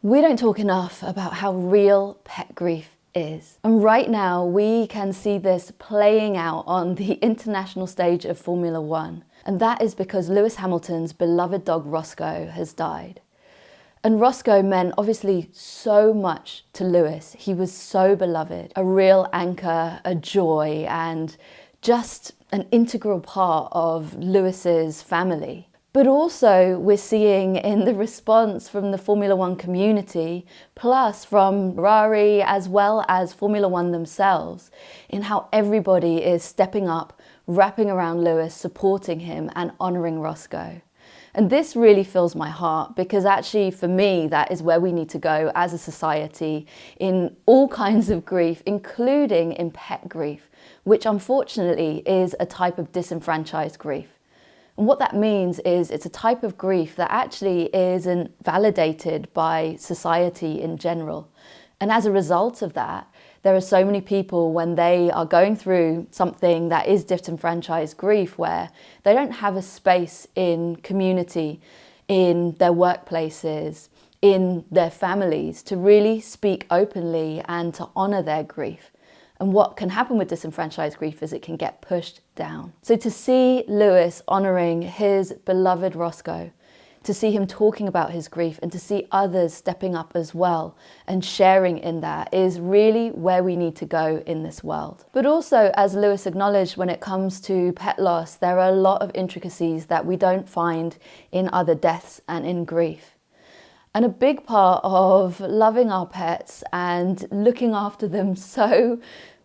We don't talk enough about how real pet grief is. And right now we can see this playing out on the international stage of Formula One. And that is because Lewis Hamilton's beloved dog Roscoe has died. And Roscoe meant obviously so much to Lewis. He was so beloved, a real anchor, a joy, and just an integral part of Lewis's family. But also we're seeing in the response from the Formula One community, plus from Ferrari as well as Formula One themselves, in how everybody is stepping up, wrapping around Lewis, supporting him and honouring Roscoe. And this really fills my heart because actually for me that is where we need to go as a society in all kinds of grief, including in pet grief, which unfortunately is a type of disenfranchised grief. And what that means is it's a type of grief that actually isn't validated by society in general. And as a result of that, there are so many people when they are going through something that is disenfranchised grief where they don't have a space in community, in their workplaces, in their families to really speak openly and to honour their grief. And what can happen with disenfranchised grief is it can get pushed down. So to see Lewis honouring his beloved Roscoe, to see him talking about his grief and to see others stepping up as well and sharing in that is really where we need to go in this world. But also, as Lewis acknowledged, when it comes to pet loss, there are a lot of intricacies that we don't find in other deaths and in grief. And a big part of loving our pets and looking after them so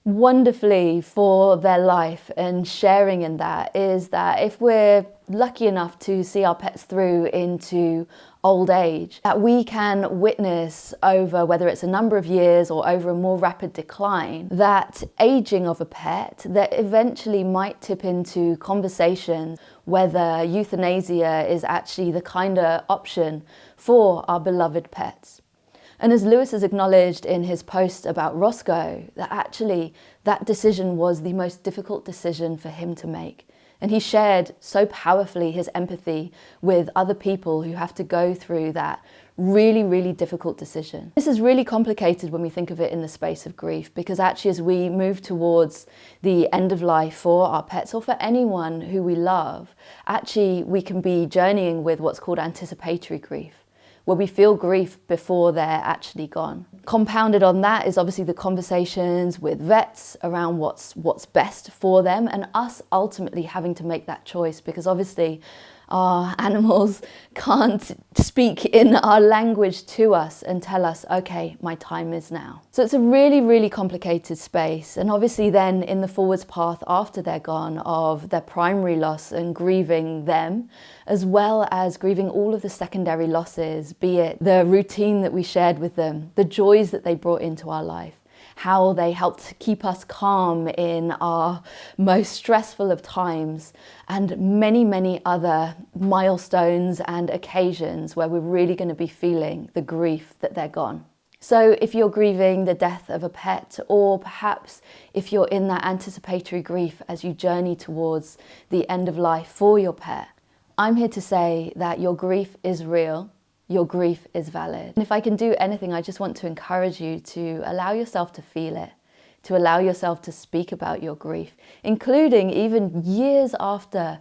wonderfully for their life and sharing in that is that if we're lucky enough to see our pets through into old age, that we can witness over whether it's a number of years or over a more rapid decline, that aging of a pet that eventually might tip into conversations whether euthanasia is actually the kind of option for our beloved pets. And as Lewis has acknowledged in his post about Roscoe, that actually that decision was the most difficult decision for him to make. And he shared so powerfully his empathy with other people who have to go through that really, really difficult decision. This is really complicated when we think of it in the space of grief, because actually as we move towards the end of life for our pets or for anyone who we love, actually we can be journeying with what's called anticipatory grief, where we feel grief before they're actually gone. Compounded on that is obviously the conversations with vets around what's best for them and us ultimately having to make that choice, because obviously our animals can't speak in our language to us and tell us, okay, my time is now. So it's a really, really complicated space. And obviously then in the forwards path after they're gone of their primary loss and grieving them, as well as grieving all of the secondary losses, be it the routine that we shared with them, the joys that they brought into our life, how they helped keep us calm in our most stressful of times, and many, many other milestones and occasions where we're really going to be feeling the grief that they're gone. So if you're grieving the death of a pet, or perhaps if you're in that anticipatory grief as you journey towards the end of life for your pet, I'm here to say that your grief is real. Your grief is valid. And if I can do anything, I just want to encourage you to allow yourself to feel it, to allow yourself to speak about your grief, including even years after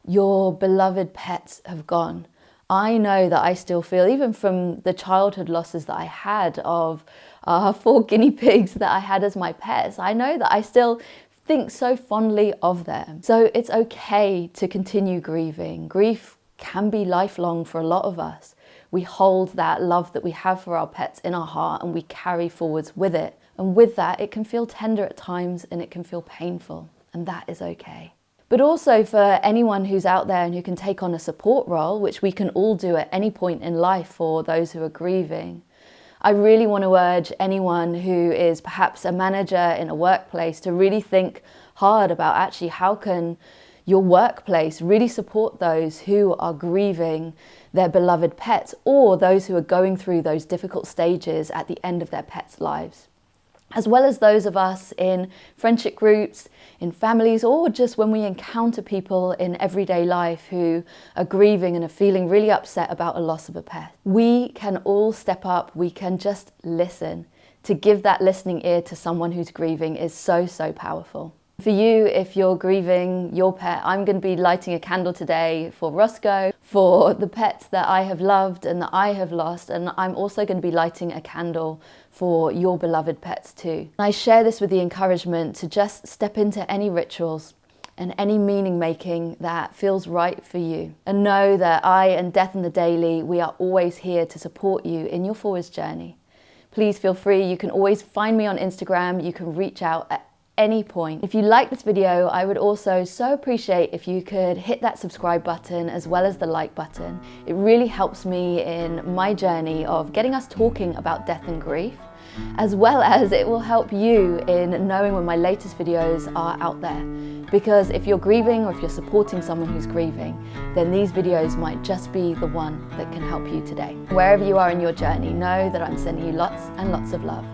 your beloved pets have gone. I know that I still feel, even from the childhood losses that I had of 4 guinea pigs that I had as my pets, I know that I still think so fondly of them. So it's okay to continue grieving. Grief can be lifelong for a lot of us. We hold that love that we have for our pets in our heart and we carry forwards with it. And with that, it can feel tender at times and it can feel painful, and that is okay. But also for anyone who's out there and who can take on a support role, which we can all do at any point in life for those who are grieving, I really want to urge anyone who is perhaps a manager in a workplace to really think hard about actually how can your workplace really support those who are grieving their beloved pets or those who are going through those difficult stages at the end of their pets' lives. as well as those of us in friendship groups, in families, or just when we encounter people in everyday life who are grieving and are feeling really upset about a loss of a pet. We can all step up, we can just listen. To give that listening ear to someone who's grieving is so, so powerful. For you, if you're grieving your pet, I'm going to be lighting a candle today for Roscoe, for the pets that I have loved and that I have lost, and I'm also going to be lighting a candle for your beloved pets too. I share this with the encouragement to just step into any rituals and any meaning making that feels right for you. And know that I and Death in the Daily, we are always here to support you in your forwards journey. Please feel free, you can always find me on Instagram, you can reach out at any point. If you like this video, I would also so appreciate if you could hit that subscribe button as well as the like button. It really helps me in my journey of getting us talking about death and grief, as well as it will help you in knowing when my latest videos are out there. Because if you're grieving or if you're supporting someone who's grieving, then these videos might just be the one that can help you today. Wherever you are in your journey, know that I'm sending you lots and lots of love.